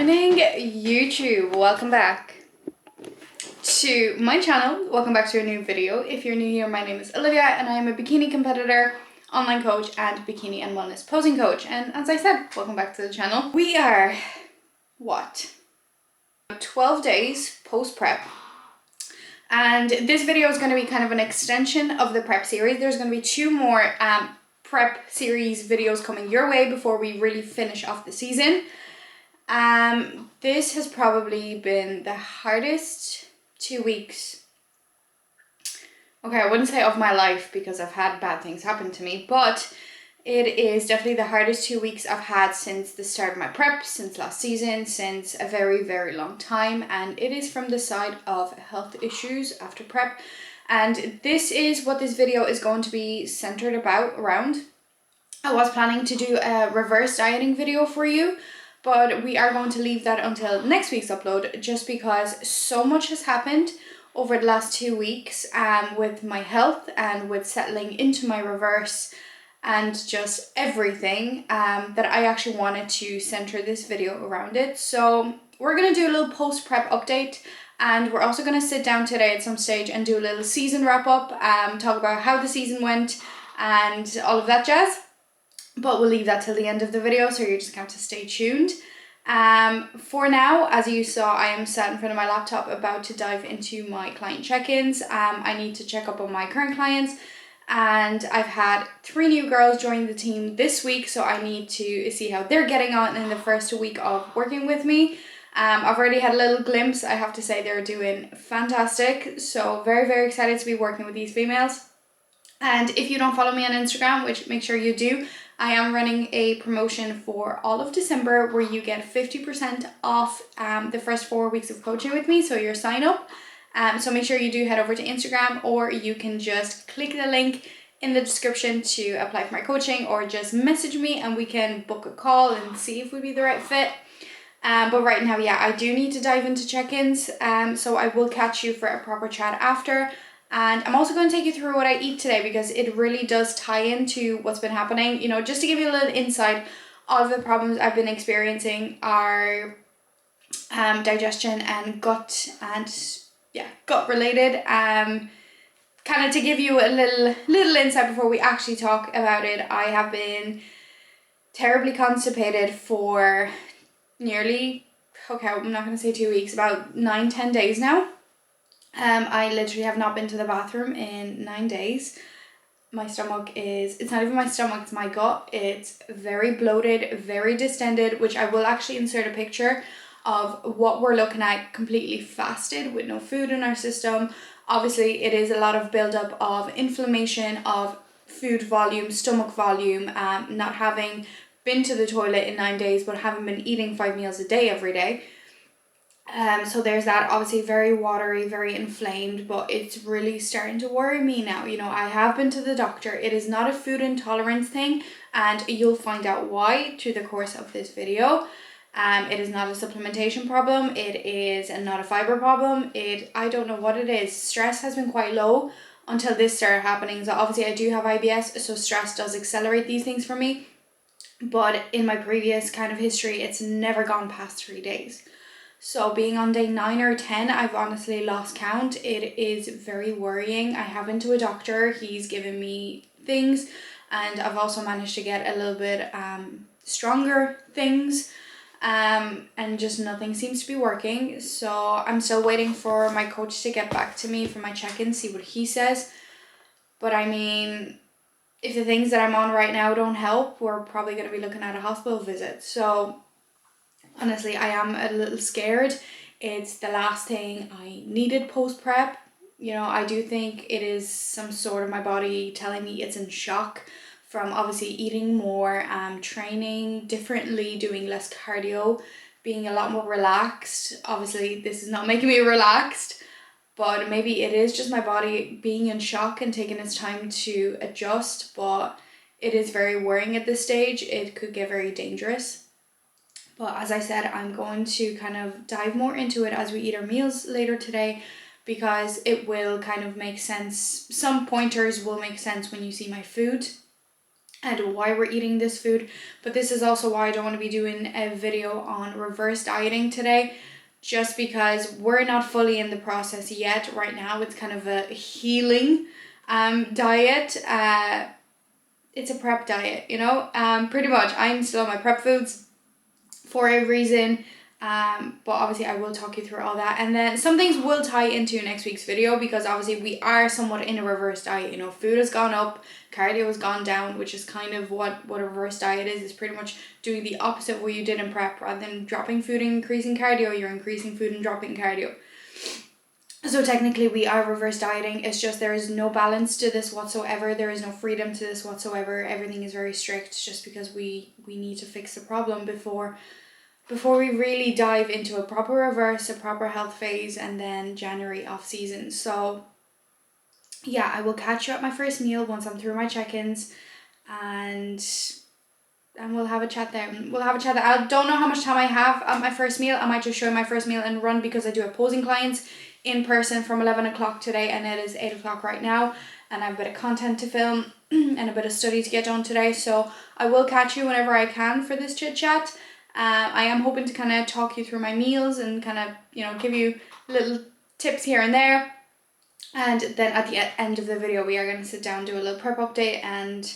morning, YouTube. Welcome back to my channel. Welcome back to a new video. If you're new here, my name is Olivia and I am a bikini competitor, online coach and bikini and wellness posing coach. And as I said, welcome back to the channel. We are, 12 days post-prep. And this video is going to be kind of an extension of the prep series. There's going to be two more prep series videos coming your way before we really finish off the season. This has probably been the hardest 2 weeks. Okay, I wouldn't say of my life because I've had bad things happen to me, but it is definitely the hardest 2 weeks I've had since the start of my prep, since last season, since a very, very long time. And it is from the side of health issues after prep. And this is what this video is going to be centered around. I was planning to do a reverse dieting video for you, but we are going to leave that until next week's upload just because so much has happened over the last 2 weeks with my health and with settling into my reverse and just everything that I actually wanted to center this video around it. So we're going to do a little post-prep update, and we're also going to sit down today at some stage and do a little season wrap-up, talk about how the season went and all of that jazz. But we'll leave that till the end of the video, so you're just going to have to stay tuned. For now, as you saw, I am sat in front of my laptop about to dive into my client check-ins. I need to check up on my current clients, and I've had 3 new girls join the team this week, so I need to see how they're getting on in the first week of working with me. I've already had a little glimpse. I have to say they're doing fantastic, so very, very excited to be working with these females. And if you don't follow me on Instagram, which make sure you do, I am running a promotion for all of December where you get 50% off the first 4 weeks of coaching with me, so your sign up. So make sure you do head over to Instagram, or you can just click the link in the description to apply for my coaching, or just message me and we can book a call and see if we'd be the right fit. But right now, yeah, I do need to dive into check-ins, so I will catch you for a proper chat after. And I'm also going to take you through what I eat today because it really does tie into what's been happening. You know, just to give you a little insight, all of the problems I've been experiencing are digestion and gut related. Kind of to give you a little insight before we actually talk about it, I have been terribly constipated for nearly, okay, I'm not going to say 2 weeks, about 9-10 days now. I literally have not been to the bathroom in 9 days. My stomach it's not even my stomach, it's my gut. It's very bloated, very distended, which I will actually insert a picture of what we're looking at completely fasted with no food in our system. Obviously, it is a lot of buildup of inflammation, of food volume, stomach volume, not having been to the toilet in 9 days, but having been eating 5 meals a day every day. So there's that, obviously very watery, very inflamed, but it's really starting to worry me now. You know, I have been to the doctor. It is not a food intolerance thing, and you'll find out why through the course of this video. It is not a supplementation problem. It is not a fiber problem. I don't know what it is. Stress has been quite low until this started happening. So obviously I do have IBS, so stress does accelerate these things for me. But in my previous kind of history, it's never gone past 3 days. So being on day 9 or 10, I've honestly lost count. It is very worrying. I have been to a doctor. He's given me things, and I've also managed to get a little bit stronger things, and just nothing seems to be working. So I'm still waiting for my coach to get back to me for my check-in, see what he says. But I mean, if the things that I'm on right now don't help, we're probably going to be looking at a hospital visit. So honestly, I am a little scared. It's the last thing I needed post-prep. You know, I do think it is some sort of my body telling me it's in shock from obviously eating more, training differently, doing less cardio, being a lot more relaxed. Obviously, this is not making me relaxed, but maybe it is just my body being in shock and taking its time to adjust. But it is very worrying at this stage. It could get very dangerous. But as I said, I'm going to kind of dive more into it as we eat our meals later today, because it will kind of make sense. Some pointers will make sense when you see my food. and why we're eating this food. But this is also why I don't want to be doing a video on reverse dieting today, just because we're not fully in the process yet. Right now it's kind of a healing diet. It's a prep diet, you know, pretty much. I'm still on my prep foods for a reason. But obviously I will talk you through all that, and then some things will tie into next week's video, because obviously we are somewhat in a reverse diet. You know, food has gone up, cardio has gone down, which is kind of what a reverse diet is. It's pretty much doing the opposite of what you did in prep. Rather than dropping food and increasing cardio, you're increasing food and dropping cardio. So technically we are reverse dieting. It's just there is no balance to this whatsoever. There is no freedom to this whatsoever. Everything is very strict, just because we need to fix the problem before we really dive into a proper reverse, a proper health phase, and then January off season. So yeah, I will catch you at my first meal once I'm through my check-ins, and we'll have a chat there. I don't know how much time I have at my first meal. I might just show you my first meal and run, because I do have posing clients in person from 11 o'clock today, and it is 8 o'clock right now, and I have a bit of content to film and a bit of study to get done today. So I will catch you whenever I can for this chit chat. I am hoping to kind of talk you through my meals and kind of, you know, give you little tips here and there. And then at the end of the video, we are going to sit down, do a little prep update. And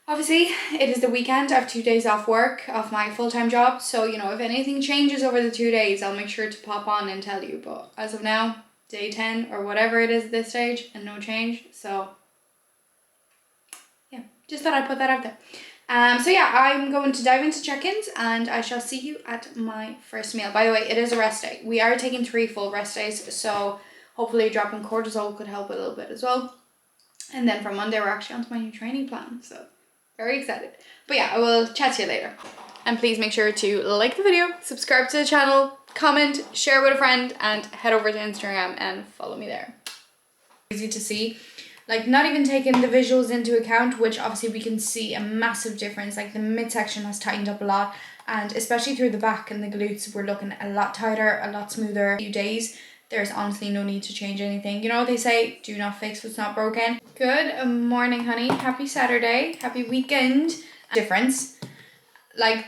obviously it is the weekend. I have 2 days off work, off my full-time job. So, you know, if anything changes over the 2 days, I'll make sure to pop on and tell you. But as of now, day 10 or whatever it is at this stage, and no change. So yeah, just thought I'd put that out there. So yeah, I'm going to dive into check-ins, and I shall see you at my first meal. By the way, it is a rest day. We are taking 3 full rest days, so hopefully dropping cortisol could help a little bit as well. And then from Monday, we're actually onto my new training plan, so very excited. But yeah, I will chat to you later. And please make sure to like the video, subscribe to the channel, comment, share with a friend, and head over to Instagram and follow me there. Easy to see. Like, not even taking the visuals into account, which obviously we can see a massive difference. Like, the midsection has tightened up a lot, and especially through the back and the glutes, we're looking a lot tighter, a lot smoother. A few days, there's honestly no need to change anything. You know what they say, do not fix what's not broken. Good morning, honey. Happy Saturday. Happy weekend. Difference. Like,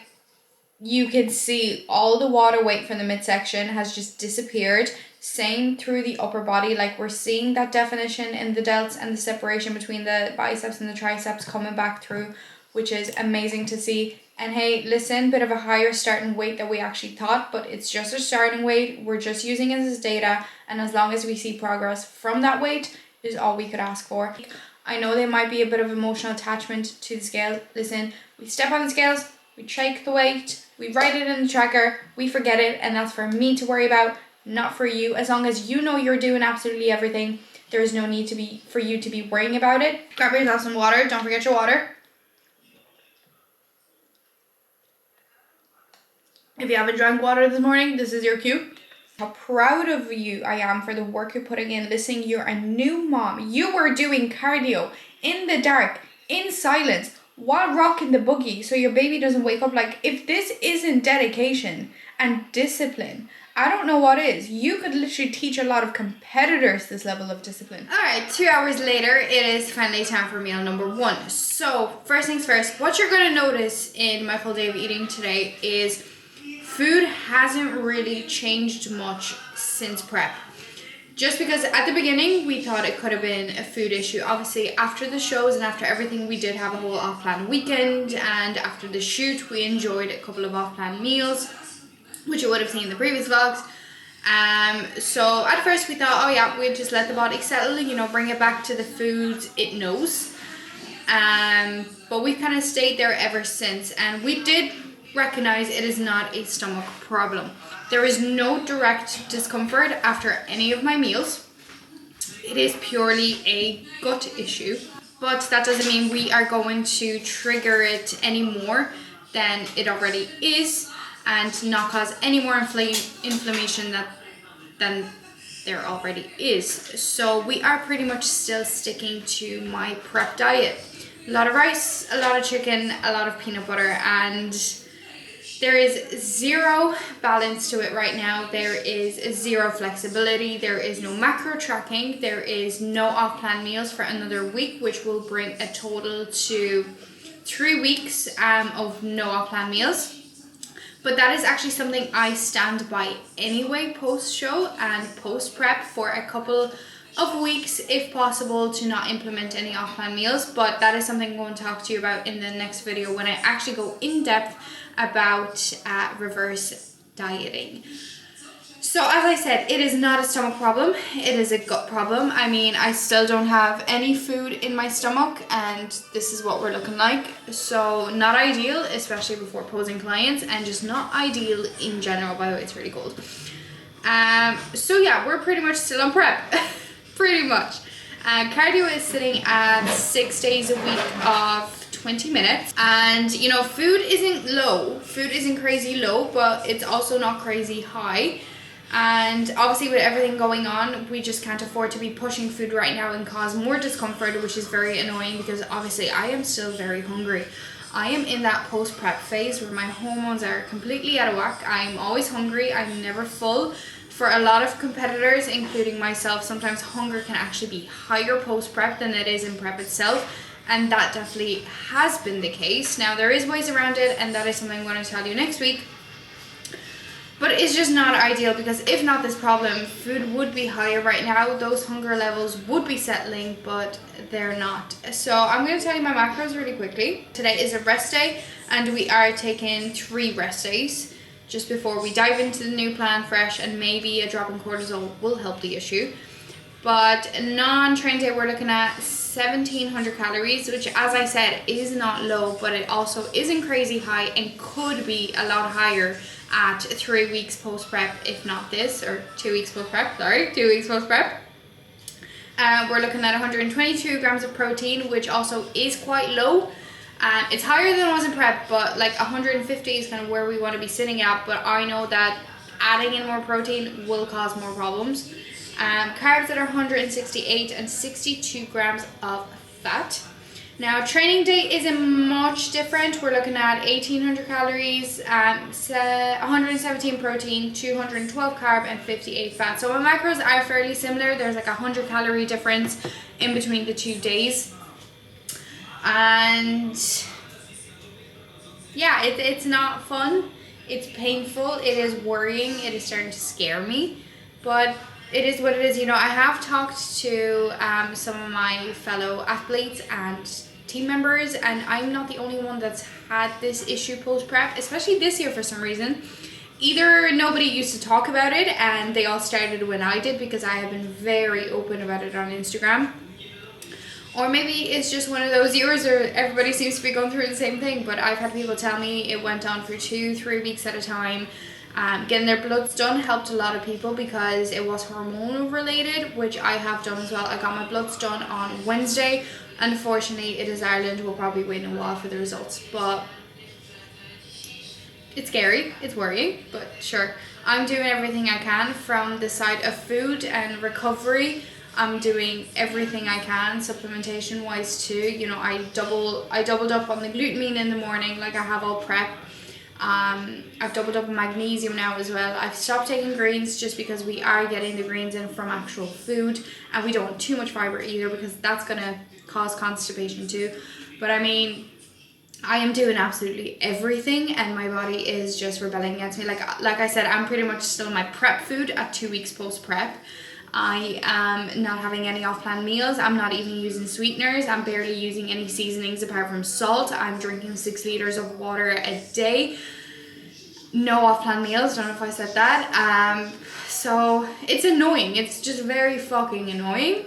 you can see all the water weight from the midsection has just disappeared. Same through the upper body. Like, we're seeing that definition in the delts and the separation between the biceps and the triceps coming back through, which is amazing to see. And hey, listen, bit of a higher starting weight than we actually thought, but it's just a starting weight. We're just using it as data, and as long as we see progress from that weight is all we could ask for. I know there might be a bit of emotional attachment to the scale. Listen, we step on the scales, we check the weight, we write it in the tracker, we forget it, and that's for me to worry about, not for you. As long as you know you're doing absolutely everything, there is no need for you to be worrying about it. Grab yourself some water. Don't forget your water. If you haven't drank water this morning, this is your cue. How proud of you I am for the work you're putting in. Listen, you're a new mom. You were doing cardio in the dark, in silence, while rocking the buggy so your baby doesn't wake up. Like, if this isn't dedication and discipline, I don't know what is. You could literally teach a lot of competitors this level of discipline. Alright, 2 hours later, it is finally time for meal number 1. So, first things first, what you're going to notice in my full day of eating today is food hasn't really changed much since prep. Just because at the beginning, we thought it could have been a food issue. Obviously, after the shows and after everything, we did have a whole off-plan weekend. And after the shoot, we enjoyed a couple of off-plan meals, which you would have seen in the previous vlogs. So at first we thought, oh yeah, we'd just let the body settle, you know, bring it back to the foods it knows. But we've kind of stayed there ever since, and we did recognize it is not a stomach problem. There is no direct discomfort after any of my meals. It is purely a gut issue, but that doesn't mean we are going to trigger it any more than it already is, and not cause any more inflammation than there already is. So we are pretty much still sticking to my prep diet. A lot of rice, a lot of chicken, a lot of peanut butter, and there is zero balance to it right now. There is zero flexibility. There is no macro tracking. There is no off-plan meals for another week, which will bring a total to 3 weeks of no off-plan meals. But that is actually something I stand by anyway, post-show and post-prep, for a couple of weeks if possible, to not implement any off-plan meals. But that is something I'm going to talk to you about in the next video, when I actually go in depth about reverse dieting. So as I said, it is not a stomach problem, it is a gut problem. I mean, I still don't have any food in my stomach, and this is what we're looking like. So not ideal, especially before posing clients, and just not ideal in general. By the way, it's really cold. So yeah, we're pretty much still on prep, pretty much. Cardio is sitting at 6 days a week of 20 minutes, and you know, food isn't crazy low, but it's also not crazy high. And obviously with everything going on, we just can't afford to be pushing food right now and cause more discomfort, which is very annoying, because obviously I am still very hungry. I am in that post-prep phase where my hormones are completely out of whack. I'm always hungry, I'm never full. For a lot of competitors, including myself, sometimes hunger can actually be higher post-prep than it is in prep itself, and that definitely has been the case. Now there is ways around it, and that is something I'm going to tell you next week. But it's just not ideal, because if not this problem, food would be higher right now. Those hunger levels would be settling, but they're not. So I'm going to tell you my macros really quickly. Today is a rest day, and we are taking 3 rest days just before we dive into the new plan fresh, and maybe a drop in cortisol will help the issue. But non-train day, we're looking at 1700 calories, which, as I said, is not low, but it also isn't crazy high and could be a lot higher at 3 weeks post-prep, if not this, or 2 weeks post-prep, 2 weeks post-prep. We're looking at 122 grams of protein, which also is quite low. It's higher than it was in prep, but like 150 is kind of where we want to be sitting at, but I know that adding in more protein will cause more problems. Carbs that are 168 and 62 grams of fat. Now training day isn't much different. We're looking at 1800 calories, 117 protein, 212 carb, and 58 fat. So my macros are fairly similar. There's like 100 calorie difference in between the 2 days. And yeah, it's not fun. It's painful. It is worrying. It is starting to scare me. But it is what it is. You know, I have talked to some of my fellow athletes and team members, and I'm not the only one that's had this issue post-prep, especially this year for some reason. Either nobody used to talk about it and they all started when I did, because I have been very open about it on Instagram, or maybe it's just one of those years where everybody seems to be going through the same thing. But I've had people tell me it went on for 2-3 weeks at a time. Getting their bloods done helped a lot of people because it was hormonal related, which I have done as well. I got my bloods done on Wednesday. Unfortunately, it is Ireland. We'll probably wait a while for the results, but it's scary, it's worrying, but sure. I'm doing everything I can from the side of food and recovery. I'm doing everything I can supplementation wise too. You know, I doubled up on the glutamine in the morning, like I have all prep. I've doubled up on magnesium now as well. I've stopped taking greens just because we are getting the greens in from actual food, and we don't want too much fiber either, because that's gonna cause constipation too. But I mean, I am doing absolutely everything, and my body is just rebelling against me. Like I said, I'm pretty much still my prep food at 2 weeks post prep. I am not having any off-plan meals. I'm not even using sweeteners. I'm barely using any seasonings apart from salt. I'm drinking 6 liters of water a day. No off-plan meals. Don't know if I said that. So it's annoying. It's just very fucking annoying,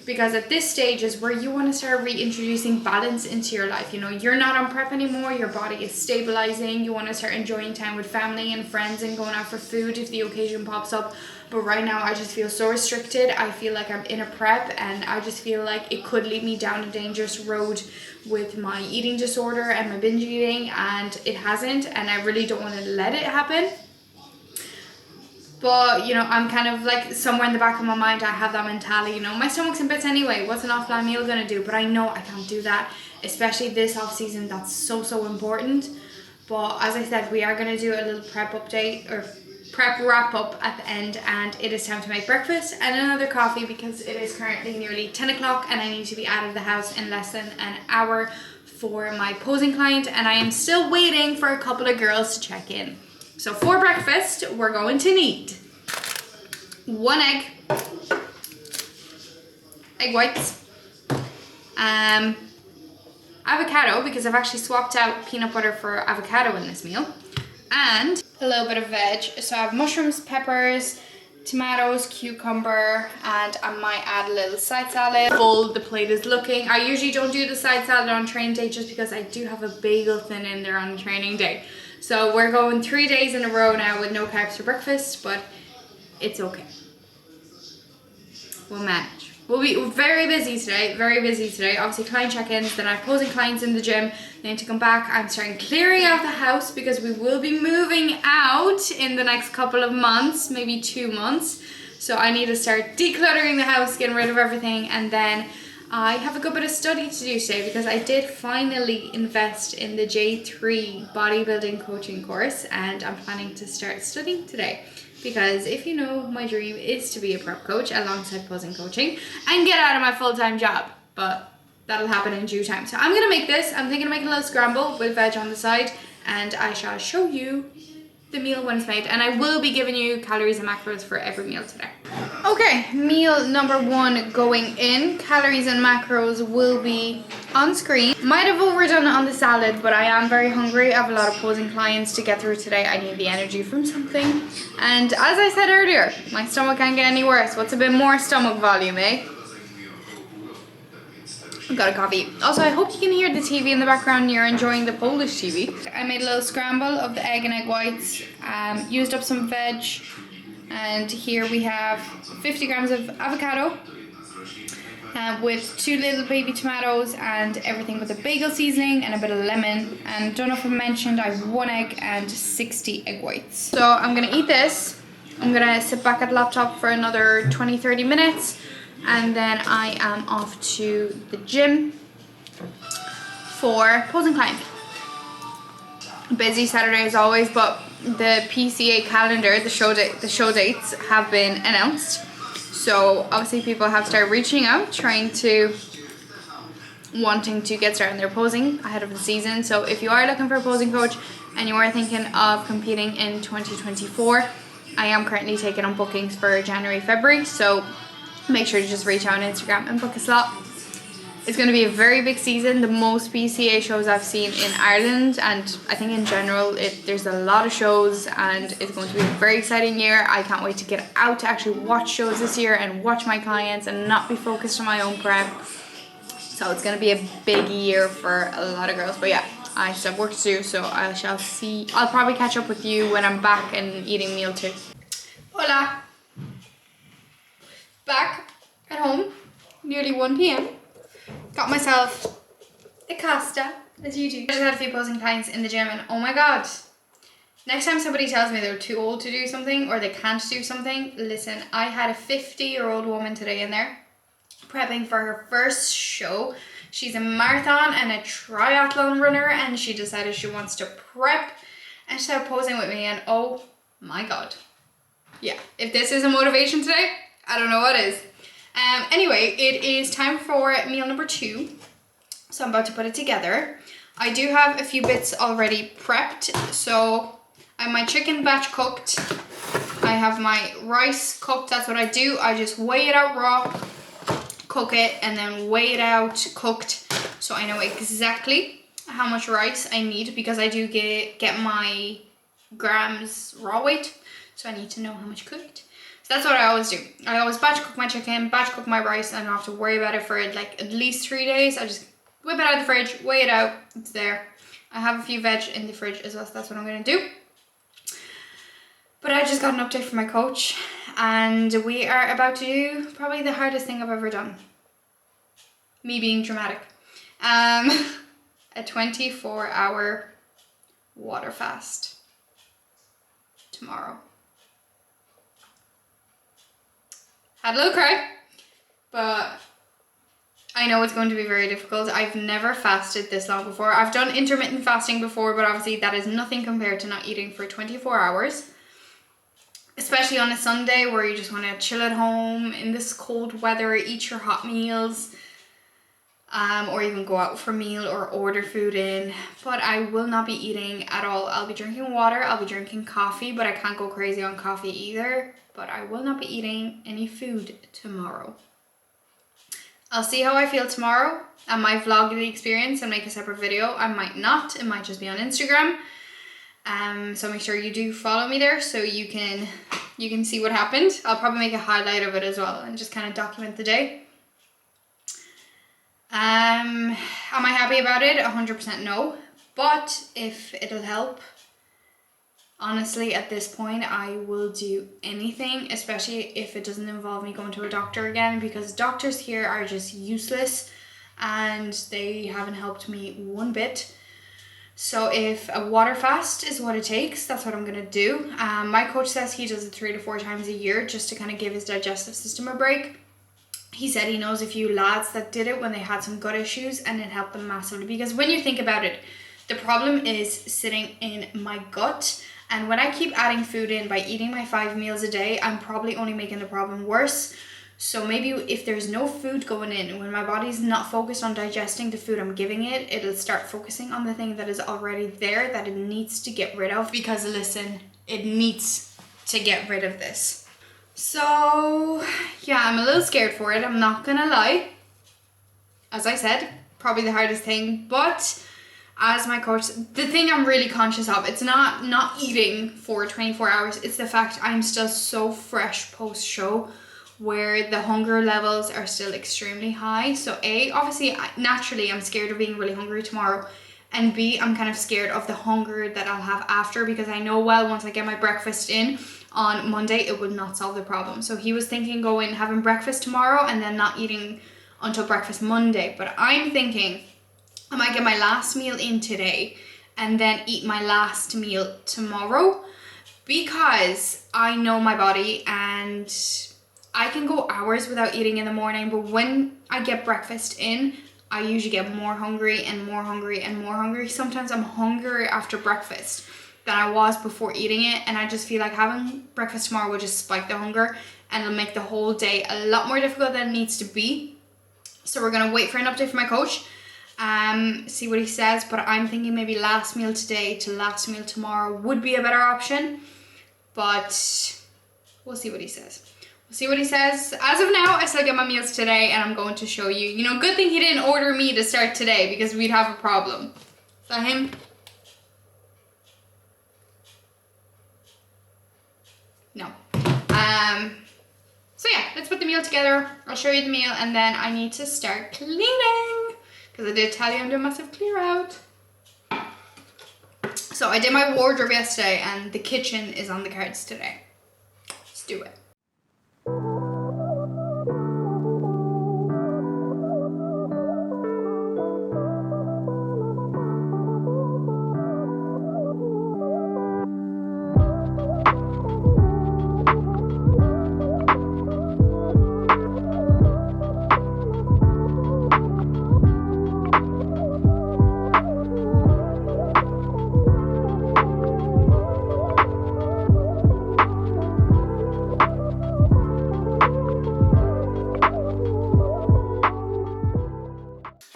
because at this stage is where you want to start reintroducing balance into your life. You know, you're not on prep anymore. Your body is stabilizing. You want to start enjoying time with family and friends and going out for food if the occasion pops up. But right now I just feel so restricted. I feel like I'm in a prep, and I just feel like it could lead me down a dangerous road with my eating disorder and my binge eating, and it hasn't, and I really don't want to let it happen. But, you know, I'm kind of like somewhere in the back of my mind, I have that mentality, you know, my stomach's in bits anyway. What's an off-plan meal going to do? But I know I can't do that, especially this off-season. That's so important. But as I said, we are going to do a little prep update, or prep wrap up at the end, and it is time to make breakfast and another coffee, because it is currently nearly 10 o'clock and I need to be out of the house in less than an hour for my posing client, and I am still waiting for a couple of girls to check in. So for breakfast, we're going to need 1 egg, egg whites, avocado, because I've actually swapped out peanut butter for avocado in this meal, and a little bit of veg. So I have mushrooms, peppers, tomatoes, cucumber, and I might add a little side salad. Full the plate is looking. I usually don't do the side salad on training day just because I do have a bagel thin in there on training day. So we're going 3 days in a row now with no carbs for breakfast, but it's okay. We'll manage. We'll be very busy today, very busy today. Obviously client check-ins, then I have posing clients in the gym. They need to come back. I'm starting clearing out the house because we will be moving out in the next couple of months, maybe 2 months. So I need to start decluttering the house, getting rid of everything, and then I have a good bit of study to do today because I did finally invest in the J3 bodybuilding coaching course, and I'm planning to start studying today. Because if you know, my dream is to be a prep coach alongside posing coaching and get out of my full-time job, but that'll happen in due time. So I'm gonna make this. I'm thinking of making a little scramble with veg on the side, and I shall show you the meal when it's made, and I will be giving you calories and macros for every meal today. Okay, meal number 1 going in. Calories and macros will be on screen. Might have overdone it on the salad, but I am very hungry. I have a lot of posing clients to get through today. I need the energy from something. And as I said earlier, my stomach can't get any worse. What's a bit more stomach volume, eh? I've got a coffee. Also, I hope you can hear the TV in the background and you're enjoying the Polish TV. I made a little scramble of the egg and egg whites, used up some veg, and here we have 50 grams of avocado with 2 little baby tomatoes and everything with a bagel seasoning and a bit of lemon. And don't know if I mentioned, I have 1 egg and 60 egg whites. So I'm gonna eat this. I'm gonna sit back at the laptop for another 20-30 minutes. And then I am off to the gym for posing client. Busy Saturday as always, but the PCA calendar, the show dates have been announced. So obviously people have started reaching out, wanting to get started in their posing ahead of the season. So if you are looking for a posing coach and you are thinking of competing in 2024, I am currently taking on bookings for January, February. So make sure to just reach out on Instagram and book a slot. It's going to be a very big season, the most PCA shows I've seen in Ireland, and I think in general there's a lot of shows, and it's going to be a very exciting year. I can't wait to get out to actually watch shows this year and watch my clients and not be focused on my own prep. So it's going to be a big year for a lot of girls. But yeah, I still have work to do, so I shall see. I'll probably catch up with you when I'm back and eating meal 2. Hola! Back at home, nearly 1 p.m. Got myself a Costa, as you do. I just had a few posing clients in the gym, and oh my god, next time somebody tells me they're too old to do something or they can't do something, listen, I had a 50-year-old woman today in there prepping for her first show. She's a marathon and a triathlon runner, and she decided she wants to prep, and she started posing with me, and oh my god. Yeah, if this is a motivation today, I don't know what is. Anyway, it is time for meal number 2. So I'm about to put it together. I do have a few bits already prepped. So I have my chicken batch cooked. I have my rice cooked. That's what I do. I just weigh it out raw, cook it, and then weigh it out cooked. So I know exactly how much rice I need, because I do get my grams raw weight. So I need to know how much cooked. That's what I always do. I always batch cook my chicken, batch cook my rice, and I don't have to worry about it for like at least 3 days. I just whip it out of the fridge, weigh it out, it's there. I have a few veg in the fridge as well, so that's what I'm gonna do. But I just got an update from my coach, and we are about to do probably the hardest thing I've ever done. Me being dramatic. A 24-hour water fast tomorrow. Had a little cry, but I know it's going to be very difficult. I've never fasted this long before. I've done intermittent fasting before, but obviously that is nothing compared to not eating for 24 hours. Especially on a Sunday where you just want to chill at home in this cold weather, eat your hot meals. or even go out for a meal or order food in, but I will not be eating at all. I'll be drinking water, I'll be drinking coffee, but I can't go crazy on coffee either, but I will not be eating any food tomorrow. I'll see how I feel tomorrow. I might vlog the experience and make a separate video. I might not, it might just be on Instagram. So make sure you do follow me there so you can see what happened. I'll probably make a highlight of it as well and just kind of document the day. Am I happy about it? 100% no. But if it'll help, honestly, at this point, I will do anything, especially if it doesn't involve me going to a doctor again, because doctors here are just useless and they haven't helped me one bit. So if a water fast is what it takes, that's what I'm gonna do. My coach says he does it 3 to 4 times a year just to kind of give his digestive system a break. He said he knows a few lads that did it when they had some gut issues and it helped them massively, because when you think about it, the problem is sitting in my gut, and when I keep adding food in by eating my 5 meals a day, I'm probably only making the problem worse. So maybe if there's no food going in, when my body's not focused on digesting the food I'm giving it, it'll start focusing on the thing that is already there that it needs to get rid of, because listen, it needs to get rid of this. So yeah, I'm a little scared for it, I'm not gonna lie. As I said, probably the hardest thing, but as my coach, the thing I'm really conscious of, it's not eating for 24 hours, it's the fact I'm still so fresh post-show where the hunger levels are still extremely high. So A, obviously, naturally, I'm scared of being really hungry tomorrow, and B, I'm kind of scared of the hunger that I'll have after, because I know, well, once I get my breakfast in on Monday, it would not solve the problem. So he was thinking going having breakfast tomorrow and then not eating until breakfast Monday, but I'm thinking I might get my last meal in today and then eat my last meal tomorrow, because I know my body and I can go hours without eating in the morning, but when I get breakfast in, I usually get more hungry and more hungry and more hungry. Sometimes I'm hungrier after breakfast than I was before eating it, and I just feel like having breakfast tomorrow will just spike the hunger and it'll make the whole day a lot more difficult than it needs to be. So we're gonna wait for an update from my coach, see what he says, but I'm thinking maybe last meal today to last meal tomorrow would be a better option, but we'll see what he says. We'll see what he says. As of now, I still get my meals today and I'm going to show you. You know, good thing he didn't order me to start today, because we'd have a problem. Is that him? No. So yeah, let's put the meal together. I'll show you the meal and then I need to start cleaning, because I did tell you I'm doing a massive clear out. So I did my wardrobe yesterday and the kitchen is on the cards today. Let's do it.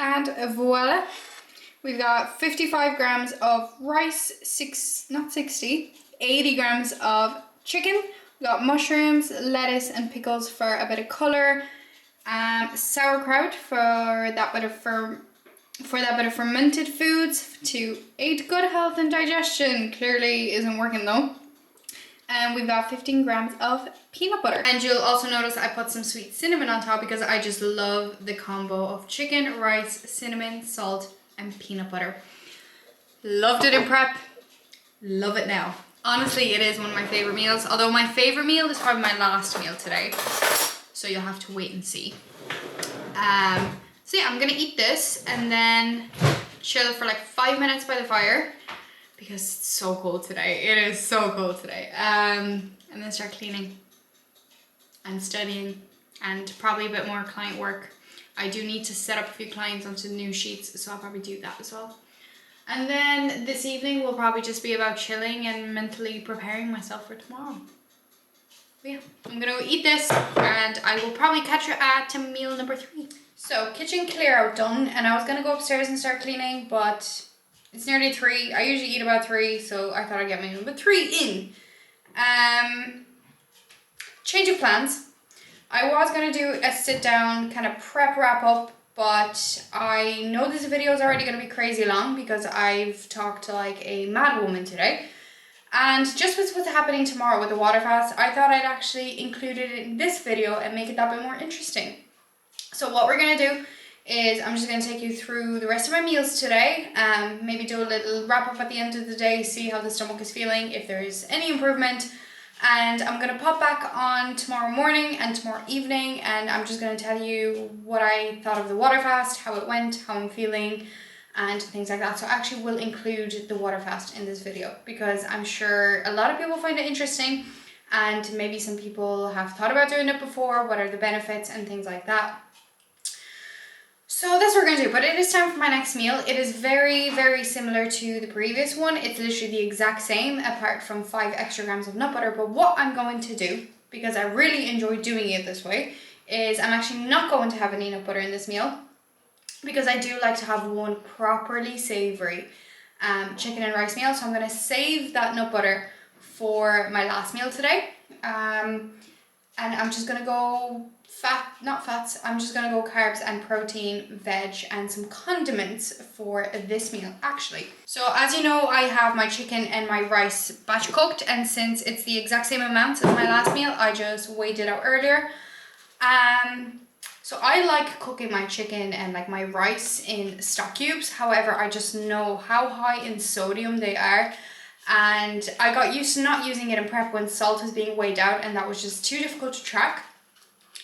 And voila, we've got 55 grams of rice, 80 grams of chicken. We've got mushrooms, lettuce and pickles for a bit of colour, sauerkraut for that bit of fermented foods to aid good health and digestion. Clearly isn't working though. And we've got 15 grams of peanut butter. And you'll also notice I put some sweet cinnamon on top, because I just love the combo of chicken, rice, cinnamon, salt, and peanut butter. Loved it in prep, love it now. Honestly, it is one of my favorite meals, although my favorite meal is probably my last meal today. So you'll have to wait and see. So yeah, I'm gonna eat this and then chill for like 5 minutes by the fire, because it's so cold today. It is so cold today. And then start cleaning and studying and probably a bit more client work. I do need to set up a few clients onto the new sheets, so I'll probably do that as well. And then this evening will probably just be about chilling and mentally preparing myself for tomorrow. But yeah, I'm gonna go eat this and I will probably catch you at meal number 3. So kitchen clear out done, and I was gonna go upstairs and start cleaning, but it's nearly 3. I usually eat about 3, so I thought I'd get maybe about 3 in. Change of plans. I was gonna do a sit down kind of prep wrap up, but I know this video is already gonna be crazy long because I've talked to like a mad woman today. And just with what's happening tomorrow with the water fast, I thought I'd actually include it in this video and make it that bit more interesting. So what we're gonna do is I'm just gonna take you through the rest of my meals today. Maybe do a little wrap up at the end of the day, see how the stomach is feeling, if there is any improvement. And I'm gonna pop back on tomorrow morning and tomorrow evening, and I'm just gonna tell you what I thought of the water fast, how it went, how I'm feeling, and things like that. So I actually will include the water fast in this video because I'm sure a lot of people find it interesting, and maybe some people have thought about doing it before. What are the benefits and things like that. So that's what we're gonna do, but it is time for my next meal. It is very, very similar to the previous one. It's literally the exact same, apart from 5 extra grams of nut butter. But what I'm going to do, because I really enjoy doing it this way, is I'm actually not going to have any nut butter in this meal, because I do like to have one properly savoury chicken and rice meal. So I'm gonna save that nut butter for my last meal today. And I'm just gonna go I'm just gonna go carbs and protein, veg, and some condiments for this meal actually. So as you know, I have my chicken and my rice batch cooked, and since it's the exact same amount as my last meal, I just weighed it out earlier. So I like cooking my chicken and like my rice in stock cubes. However, I just know how high in sodium they are, and I got used to not using it in prep when salt was being weighed out, and that was just too difficult to track.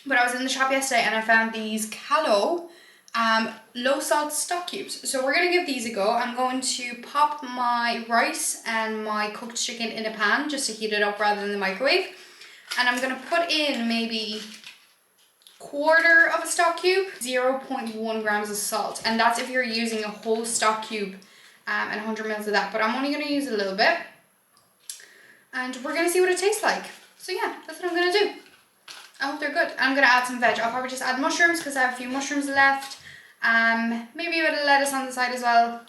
But I was in the shop yesterday and I found these Callo low salt stock cubes. So we're gonna give these a go. I'm going to pop my rice and my cooked chicken in a pan just to heat it up rather than the microwave. And I'm gonna put in maybe quarter of a stock cube, 0.1 grams of salt. And that's if you're using a whole stock cube and 100 mils of that. But I'm only gonna use a little bit. And we're gonna see what it tastes like. So yeah, that's what I'm gonna do. I hope they're good. I'm gonna add some veg. I'll probably just add mushrooms because I have a few mushrooms left. Maybe a bit of lettuce on the side as well.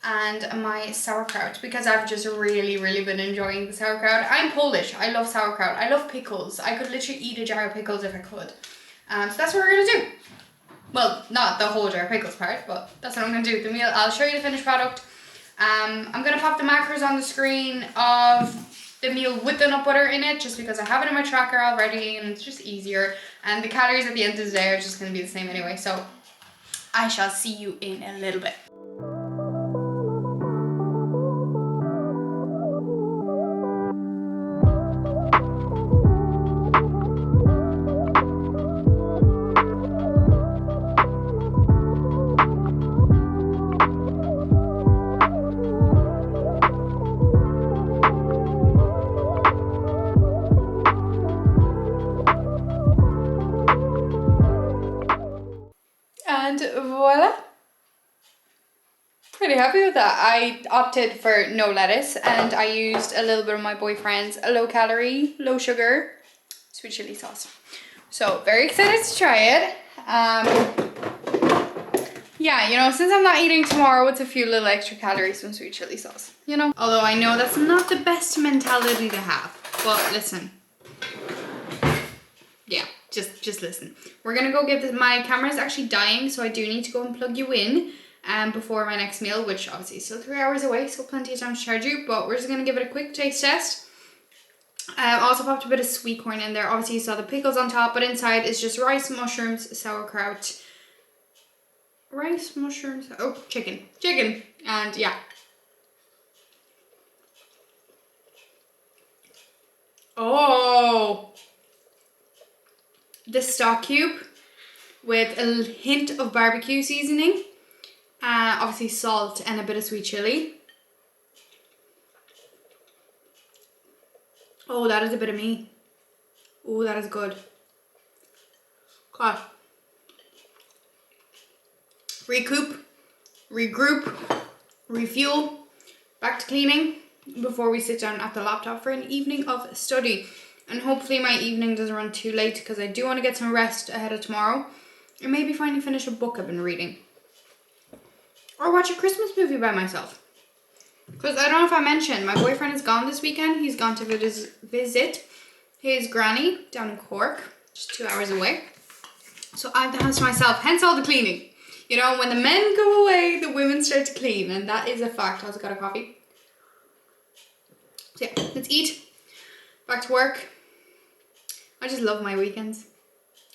And my sauerkraut, because I've just really, really been enjoying the sauerkraut. I'm Polish. I love sauerkraut. I love pickles. I could literally eat a jar of pickles if I could. So that's what we're gonna do. Well, not the whole jar of pickles part, but that's what I'm gonna do with the meal. I'll show you the finished product. I'm gonna pop the macros on the screen of the meal with the nut butter in it, just because I have it in my tracker already and it's just easier, and the calories at the end of the day are just going to be the same anyway. So I shall see you in a little bit. And voila. Pretty happy with that. I opted for no lettuce and I used a little bit of my boyfriend's low calorie, low sugar, sweet chili sauce. So very excited to try it. Yeah, you know, since I'm not eating tomorrow, it's a few little extra calories from sweet chili sauce, you know? Although I know that's not the best mentality to have, but listen. Yeah, just listen. We're gonna go give this, my camera's actually dying, so I do need to go and plug you in before my next meal, which obviously is still 3 hours away, so plenty of time to charge you, but we're just gonna give it a quick taste test. I also popped a bit of sweet corn in there. Obviously you saw the pickles on top, but inside is just rice, mushrooms, sauerkraut, chicken, and yeah. Oh, the stock cube with a hint of barbecue seasoning, obviously salt and a bit of sweet chili. Oh, that is a bit of me. Oh, that is good. God. Recoup, regroup, refuel, back to cleaning before we sit down at the laptop for an evening of study. And hopefully my evening doesn't run too late because I do want to get some rest ahead of tomorrow. or maybe finally finish a book I've been reading. Or watch a Christmas movie by myself. Because I don't know if I mentioned, my boyfriend is gone this weekend. He's gone to visit his granny down in Cork, just 2 hours away. So I have the house to myself, hence all the cleaning. You know, when the men go away, the women start to clean, and that is a fact. I also got a coffee. So yeah, let's eat. Back to work. I just love my weekends.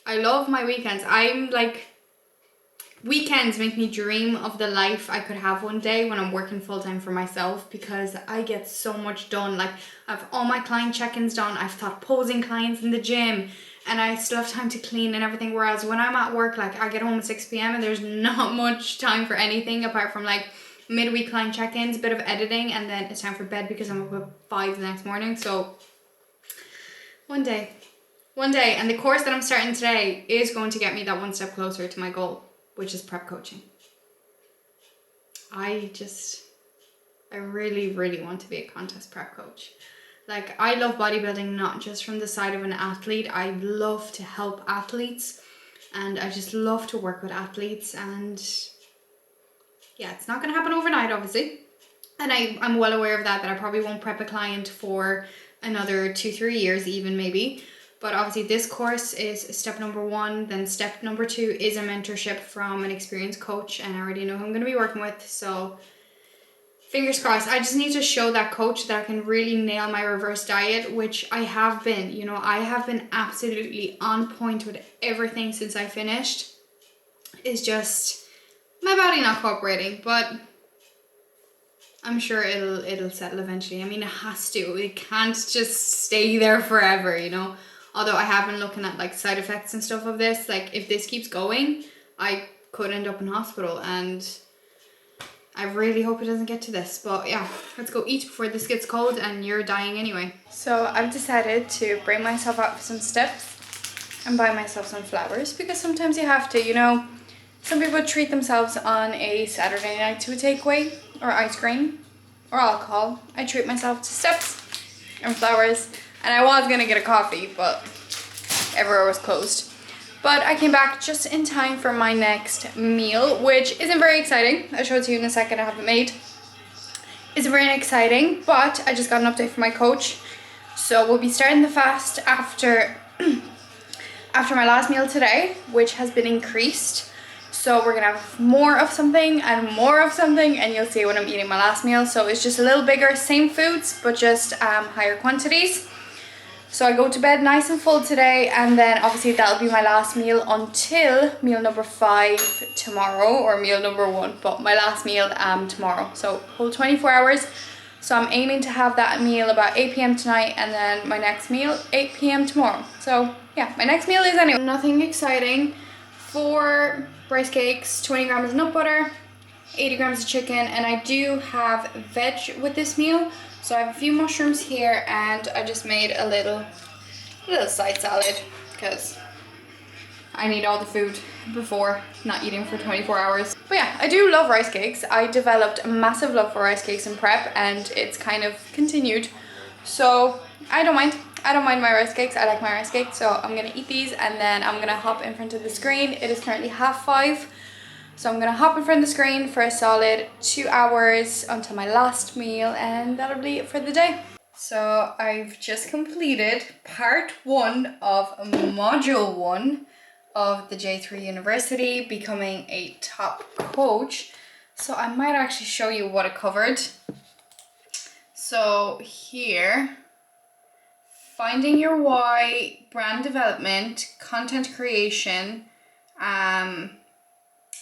I love my weekends. I'm like, weekends make me dream of the life I could have one day when I'm working full-time for myself, because I get so much done. Like, I have all my client check-ins done. I've taught posing clients in the gym, and I still have time to clean and everything. Whereas when I'm at work, like, I get home at 6 p.m. and there's not much time for anything apart from like midweek client check-ins, a bit of editing, and then it's time for bed because I'm up at 5 the next morning. So one day, and the course that I'm starting today is going to get me that one step closer to my goal, which is prep coaching. I really, really want to be a contest prep coach. Like, I love bodybuilding, not just from the side of an athlete. I love to help athletes, and I just love to work with athletes. And yeah, it's not going to happen overnight, obviously. And I'm well aware of that I probably won't prep a client for another 2-3 years even, maybe. But obviously this course is step number 1. Then step number 2 is a mentorship from an experienced coach, and I already know who I'm going to be working with. So fingers crossed. I just need to show that coach that I can really nail my reverse diet, which I have been. You know, I have been absolutely on point with everything since I finished. It's just my body not cooperating, but I'm sure it'll settle eventually. I mean, it has to. It can't just stay there forever, you know. Although I have been looking at like side effects and stuff of this. Like, if this keeps going, I could end up in hospital, and I really hope it doesn't get to this. But yeah, let's go eat before this gets cold and you're dying anyway. So I've decided to bring myself out for some steps and buy myself some flowers, because sometimes you have to, you know. Some people treat themselves on a Saturday night to a takeaway or ice cream or alcohol. I treat myself to steps and flowers, and I was gonna get a coffee, but everywhere was closed. But I came back just in time for my next meal, which isn't very exciting. I'll show it to you in a second. I haven't made. Isn't very exciting, but I just got an update from my coach. So we'll be starting the fast after my last meal today, which has been increased. So we're gonna have more of something and more of something, and you'll see when I'm eating my last meal. So it's just a little bigger, same foods, but just higher quantities. So I go to bed nice and full today, and then obviously that'll be my last meal until meal number 5 tomorrow, or meal number 1, but my last meal tomorrow. So whole 24 hours. So I'm aiming to have that meal about 8 p.m. tonight, and then my next meal 8 p.m. tomorrow. So yeah, my next meal is anyway nothing exciting. 4 rice cakes, 20 grams of nut butter, 80 grams of chicken, and I do have veg with this meal. So I have a few mushrooms here, and I just made a little side salad because I need all the food before not eating for 24 hours. But yeah, I do love rice cakes. I developed a massive love for rice cakes in prep, and it's kind of continued. So I don't mind. I don't mind my rice cakes. I like my rice cakes. So I'm going to eat these, and then I'm going to hop in front of the screen. It is currently 5:30. So I'm going to hop in front of the screen for a solid 2 hours until my last meal, and that'll be it for the day. So I've just completed part 1 of module 1 of the J3 University, becoming a top coach. So I might actually show you what it covered. So here, finding your why, brand development, content creation,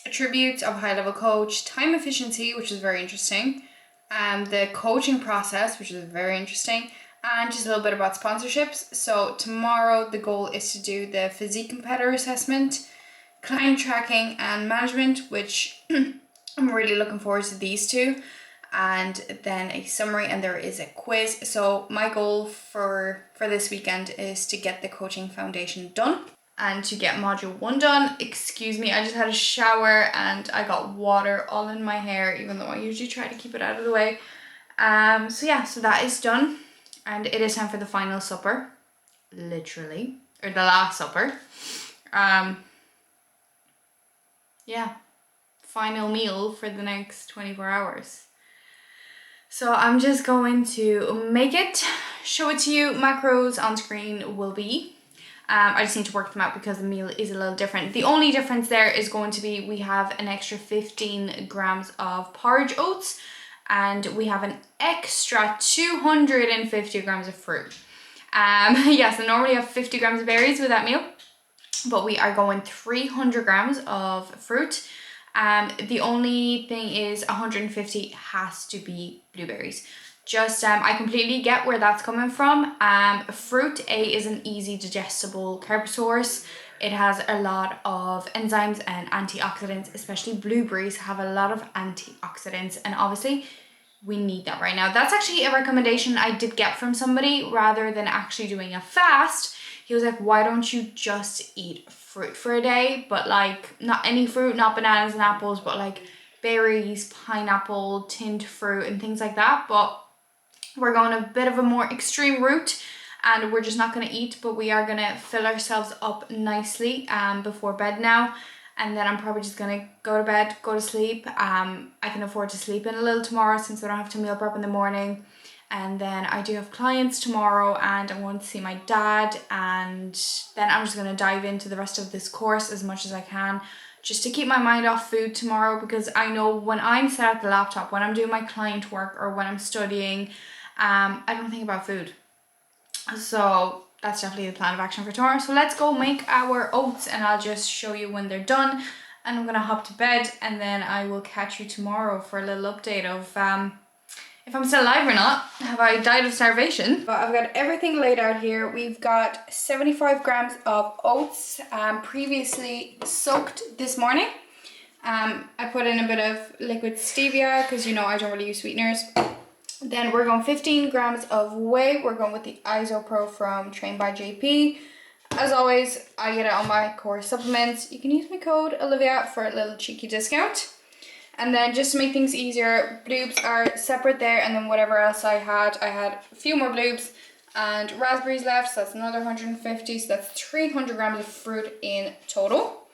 attributes of a high-level coach, time efficiency, which is very interesting, the coaching process, which is very interesting, and just a little bit about sponsorships. So tomorrow the goal is to do the physique competitor assessment, client tracking and management, which I'm really looking forward to these two, and then a summary, and there is a quiz. So my goal for this weekend is to get the coaching foundation done and to get module 1 done. Excuse me, I just had a shower and I got water all in my hair, even though I usually try to keep it out of the way. So yeah, so that is done, and it is time for the final supper, literally, or the last supper. yeah, final meal for the next 24 hours. So I'm just going to make it, show it to you. Macros on screen will be. I just need to work them out because the meal is a little different. The only difference there is going to be we have an extra 15 grams of porridge oats and we have an extra 250 grams of fruit. Yeah, so normally I have 50 grams of berries with that meal, but we are going 300 grams of fruit. The only thing is 150 has to be blueberries. Just, I completely get where that's coming from. Fruit is an easy digestible carb source. It has a lot of enzymes and antioxidants, especially blueberries have a lot of antioxidants, and obviously we need that right now. That's actually a recommendation I did get from somebody rather than actually doing a fast. He was like, why don't you just eat fruit for a day? But like, not any fruit, not bananas and apples, but like berries, pineapple, tinned fruit and things like that. But we're going a bit of a more extreme route and we're just not going to eat, but we are going to fill ourselves up nicely before bed now. And then I'm probably just going to go to bed, go to sleep. I can afford to sleep in a little tomorrow since I don't have to meal prep in the morning. And then I do have clients tomorrow and I'm going to see my dad, and then I'm just going to dive into the rest of this course as much as I can just to keep my mind off food tomorrow, because I know when I'm sat at the laptop, when I'm doing my client work or when I'm studying, I don't think about food. So that's definitely the plan of action for tomorrow. So let's go make our oats and I'll just show you when they're done, and I'm going to hop to bed and then I will catch you tomorrow for a little update of if I'm still alive or not. Have I died of starvation? But I've got everything laid out here. We've got 75 grams of oats previously soaked this morning. I put in a bit of liquid stevia because you know I don't really use sweeteners. Then we're going 15 grams of whey. We're going with the IsoPro from Trained by JP. As always, I get it on my core supplements. You can use my code Olivia for a little cheeky discount. And then just to make things easier, bloobs are separate there, and then whatever else I had a few more bloobs and raspberries left, so that's another 150, so that's 300 grams of fruit in total.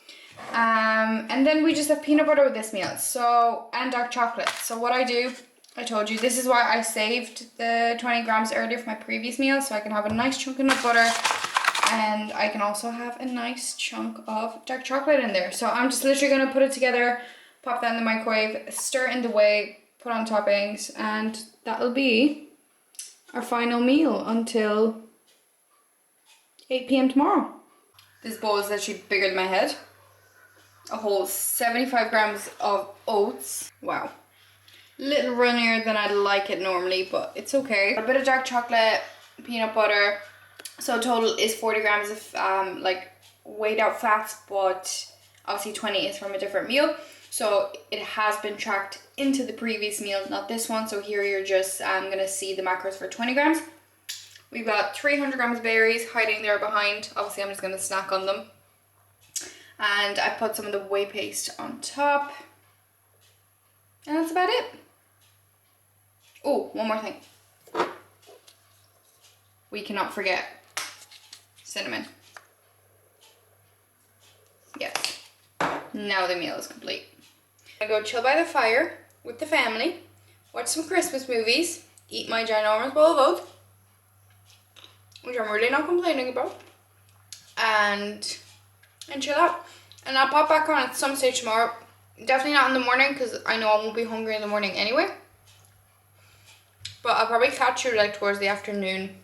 And then we just have peanut butter with this meal, and dark chocolate. So what I do, I told you, this is why I saved the 20 grams earlier for my previous meal, so I can have a nice chunk of nut butter, and I can also have a nice chunk of dark chocolate in there. So I'm just literally going to put it together, pop that in the microwave, stir in the whey, put on toppings, and that'll be our final meal until 8 p.m. tomorrow. This bowl is literally bigger than my head. A whole 75 grams of oats. Wow. Little runnier than I'd like it normally, but it's okay. A bit of dark chocolate, peanut butter. So total is 40 grams of like weighed out fats, but obviously 20 is from a different meal. So it has been tracked into the previous meal, not this one. So here you're just gonna see the macros for 20 grams. We've got 300 grams of berries hiding there behind. Obviously I'm just gonna snack on them. And I put some of the whey paste on top. And that's about it. Oh, one more thing. We cannot forget cinnamon. Yes. Now the meal is complete. I'm gonna go chill by the fire with the family, watch some Christmas movies, eat my ginormous bowl of oats, which I'm really not complaining about, and chill out. And I'll pop back on at some stage tomorrow. Definitely not in the morning because I know I won't be hungry in the morning anyway. But I'll probably catch you like towards the afternoon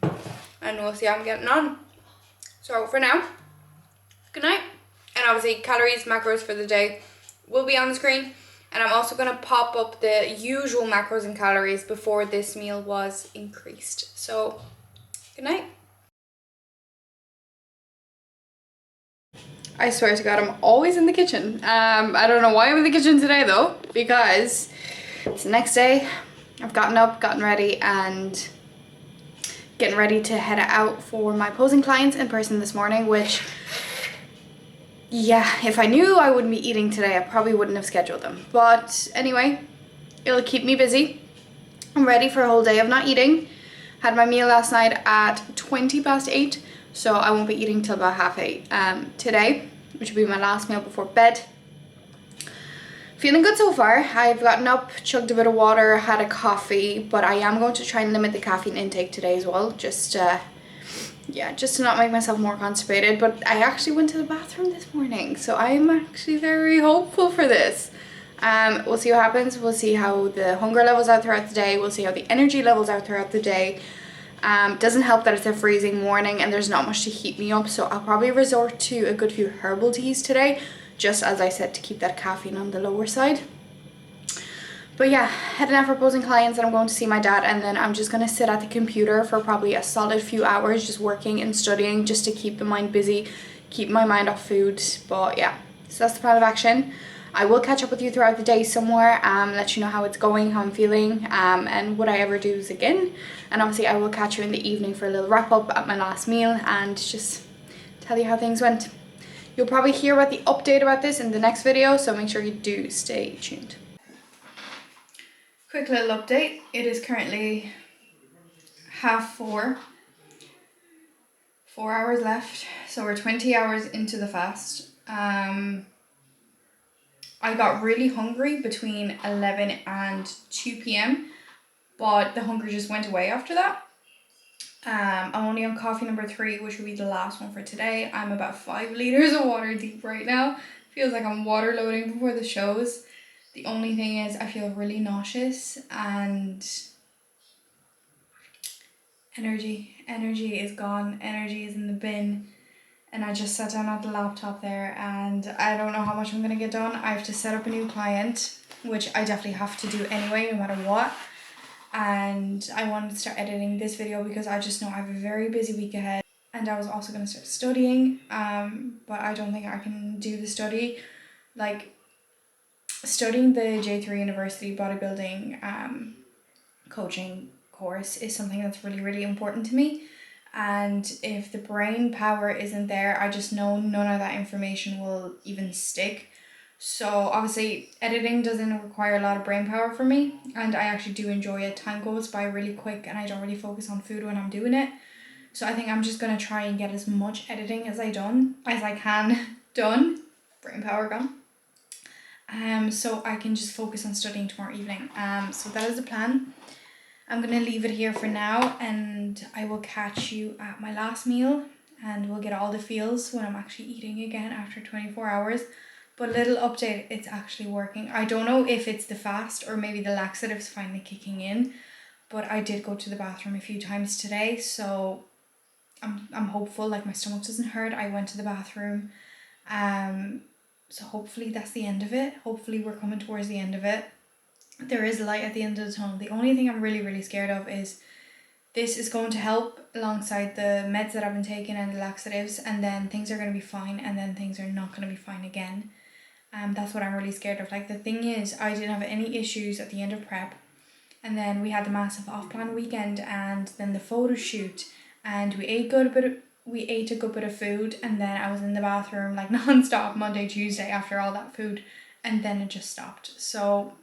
and we'll see how I'm getting on. So for now, good night. And obviously calories, macros for the day will be on the screen. And I'm also going to pop up the usual macros and calories before this meal was increased. So good night. I swear to God, I'm always in the kitchen. I don't know why I'm in the kitchen today though, because it's the next day. I've gotten up, gotten ready, and getting ready to head out for my posing clients in person this morning, which, yeah, if I knew I wouldn't be eating today, I probably wouldn't have scheduled them. But anyway, it'll keep me busy. I'm ready for a whole day of not eating. Had my meal last night at 8:20, so I won't be eating till about 8:30 today, which will be my last meal before bed. Feeling good so far. I've gotten up, chugged a bit of water, had a coffee, but I am going to try and limit the caffeine intake today as well, just yeah, just to not make myself more constipated. But I actually went to the bathroom this morning, so I'm actually very hopeful for this. We'll see what happens. We'll see how the hunger levels out throughout the day. We'll see how the energy levels out throughout the day. Doesn't help that it's a freezing morning and there's not much to heat me up, so I'll probably resort to a good few herbal teas today, just as I said, to keep that caffeine on the lower side. But yeah, heading out for opposing clients, and I'm going to see my dad, and then I'm just going to sit at the computer for probably a solid few hours just working and studying, just to keep the mind busy, keep my mind off food. But yeah, so that's the plan of action. I will catch up with you throughout the day somewhere, let you know how it's going, how I'm feeling, and would I ever do this again. And obviously I will catch you in the evening for a little wrap up at my last meal and just tell you how things went. You'll probably hear about the update about this in the next video, so make sure you do stay tuned. Quick little update. It is currently 4:30. 4 hours left, so we're 20 hours into the fast. I got really hungry between 11 and 2 p.m, but the hunger just went away after that. I'm only on coffee number 3, which will be the last one for today. I'm about 5 liters of water deep right now. Feels like I'm water loading before the shows. The only thing is I feel really nauseous and energy is gone. Energy is in the bin. And I just sat down at the laptop there and I don't know how much I'm going to get done. I have to set up a new client, which I definitely have to do anyway, no matter what. And I wanted to start editing this video because I just know I have a very busy week ahead. And I was also going to start studying, but I don't think I can do the study. Like, studying the J3 University bodybuilding coaching course is something that's really, really important to me. And if the brain power isn't there, I just know none of that information will even stick. So obviously editing doesn't require a lot of brain power for me, and I actually do enjoy it. Time goes by really quick and I don't really focus on food when I'm doing it. So I think I'm just going to try and get as much editing as I can done. Brain power gone. So I can just focus on studying tomorrow evening. So that is the plan. I'm going to leave it here for now, and I will catch you at my last meal, and we'll get all the feels when I'm actually eating again after 24 hours. But little update, it's actually working. I don't know if it's the fast or maybe the laxatives finally kicking in, but I did go to the bathroom a few times today, so I'm hopeful. Like, my stomach doesn't hurt. I went to the bathroom. So hopefully that's the end of it. Hopefully we're coming towards the end of it. There is light at the end of the tunnel. The only thing I'm really, really scared of is this is going to help alongside the meds that I've been taking and the laxatives, and then things are going to be fine, and then things are not going to be fine again. That's what I'm really scared of. Like, the thing is, I didn't have any issues at the end of prep, and then we had the massive off-plan weekend, and then the photo shoot, and we ate a good bit of food, and then I was in the bathroom like non-stop Monday, Tuesday after all that food, and then it just stopped. So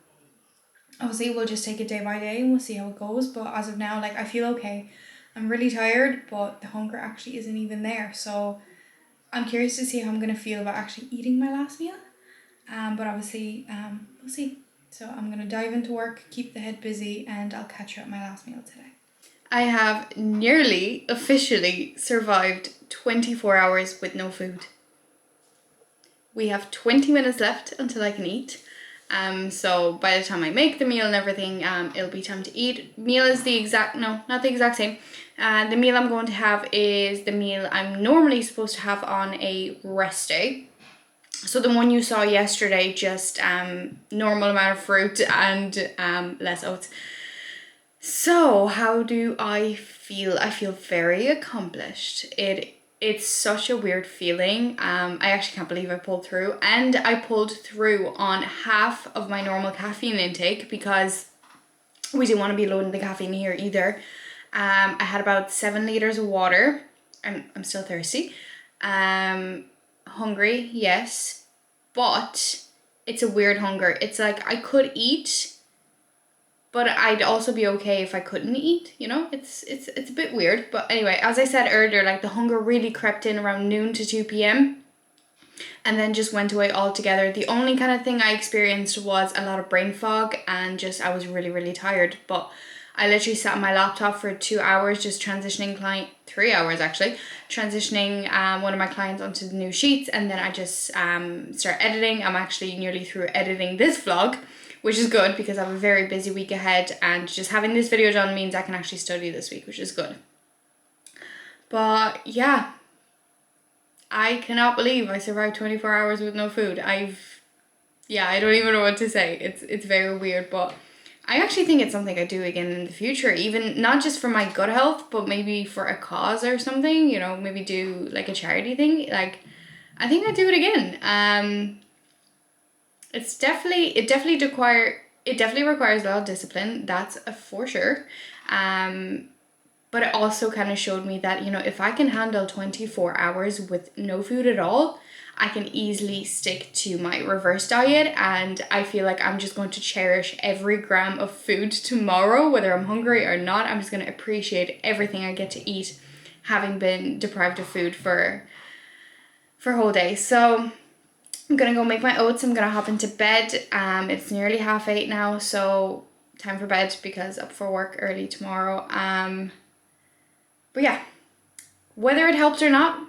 obviously we'll just take it day by day and we'll see how it goes. But as of now, like, I feel okay. I'm really tired, but the hunger actually isn't even there. So I'm curious to see how I'm going to feel about actually eating my last meal. But obviously, we'll see. So I'm going to dive into work, keep the head busy, and I'll catch you at my last meal today. I have nearly officially survived 24 hours with no food. We have 20 minutes left until I can eat. So by the time I make the meal and everything, it'll be time to eat. Meal is not the exact same. The meal I'm going to have is the meal I'm normally supposed to have on a rest day. So the one you saw yesterday, just normal amount of fruit and less oats. So how do I feel? I feel very accomplished. It's such a weird feeling. I actually can't believe I pulled through. And I pulled through on half of my normal caffeine intake because we didn't want to be loading the caffeine here either. I had about 7 liters of water. I'm still thirsty. Hungry, yes. But it's a weird hunger. It's like I could eat, but I'd also be okay if I couldn't eat, you know? It's a bit weird. But anyway, as I said earlier, like, the hunger really crept in around noon to 2 p.m. and then just went away altogether. The only kind of thing I experienced was a lot of brain fog and just I was really, really tired. But I literally sat on my laptop for 2 hours just transitioning 3 hours actually, transitioning one of my clients onto the new sheets, and then I just start editing. I'm actually nearly through editing this vlog, which is good because I have a very busy week ahead, and just having this video done means I can actually study this week, which is good. But yeah, I cannot believe I survived 24 hours with no food. I don't even know what to say. It's very weird, but I actually think it's something I do again in the future, even not just for my gut health, but maybe for a cause or something, you know, maybe do like a charity thing. Like, I think I'd do it again. It definitely requires a lot of discipline, that's for sure. But it also kind of showed me that, you know, if I can handle 24 hours with no food at all, I can easily stick to my reverse diet, and I feel like I'm just going to cherish every gram of food tomorrow, whether I'm hungry or not. I'm just going to appreciate everything I get to eat, having been deprived of food for a whole day. So I'm gonna go make my oats. I'm gonna hop into bed. It's nearly 8:30 now, so time for bed because up for work early tomorrow. But yeah, whether it helps or not,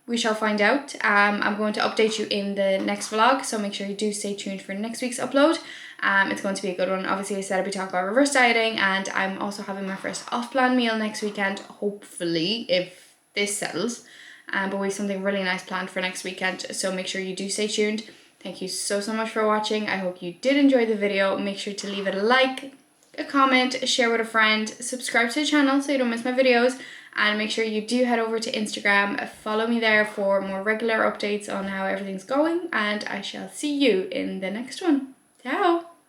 we shall find out. I'm going to update you in the next vlog, so make sure you do stay tuned for next week's upload. It's going to be a good one. Obviously, I said I'd be talking about reverse dieting, and I'm also having my first off-plan meal next weekend, hopefully, if this settles. But we have something really nice planned for next weekend, so make sure you do stay tuned. Thank you so much for watching. I hope you did enjoy the video. Make sure to leave it a like, a comment, share with a friend, subscribe to the channel so you don't miss my videos, and make sure you do head over to Instagram, follow me there for more regular updates on how everything's going, and I shall see you in the next one. Ciao!